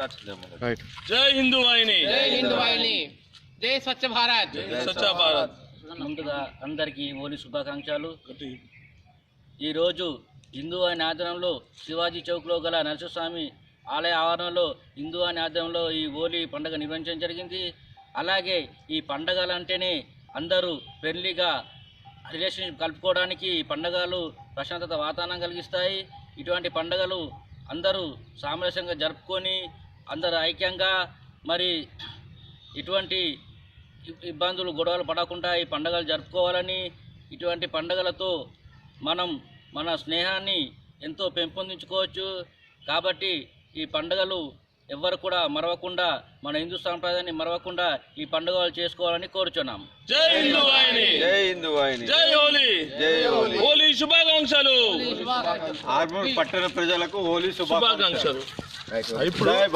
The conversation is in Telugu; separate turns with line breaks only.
జై హిందూ వాహిని,
జై హిందూ వాహిని, జై స్వచ్ఛ భారత్,
స్వచ్ఛ భారత్.
ముందుగా అందరికీ హోలీ శుభాకాంక్షలు. ఈరోజు హిందూ వాహిని ఆధ్వర్యంలో శివాజీ చౌక్లో గల నరసింహస్వామి ఆలయ ఆవరణలో హిందూ వాహిని ఆధ్వర్యంలో ఈ హోలీ పండుగ నిర్వహించడం జరిగింది. అలాగే ఈ పండుగలు అంటేనే అందరూ ఫ్రెండ్లీగా రిలేషన్షిప్ కలుపుకోవడానికి ఈ పండుగలు ప్రశాంతత వాతావరణం కలిగిస్తాయి. ఇటువంటి పండుగలు అందరూ సామరస్యంగా జరుపుకొని అందరూ ఐక్యంగా మరి ఇటువంటి ఇబ్బందులు గొడవలు పడకుండా ఈ పండుగలు జరుపుకోవాలని, ఇటువంటి పండుగలతో మనం మన స్నేహాన్ని ఎంతో పెంపొందించుకోవచ్చు. కాబట్టి ఈ పండుగలు ఎవ్వరు కూడా మరవకుండా, మన హిందూ సాంప్రదాయాన్ని మరవకుండా ఈ పండుగలు చేసుకోవాలని కోరుచున్నాం.
జై హిందూ వాహిని,
జై హిందూ వాహిని,
జై హోలీ,
జై హోలీ.
హోలీ శుభాకాంక్షలు.
ఆర్మూర్ పట్టణ ప్రజలకు హోలీ
శుభాకాంక్షలు.
ఇప్పుడు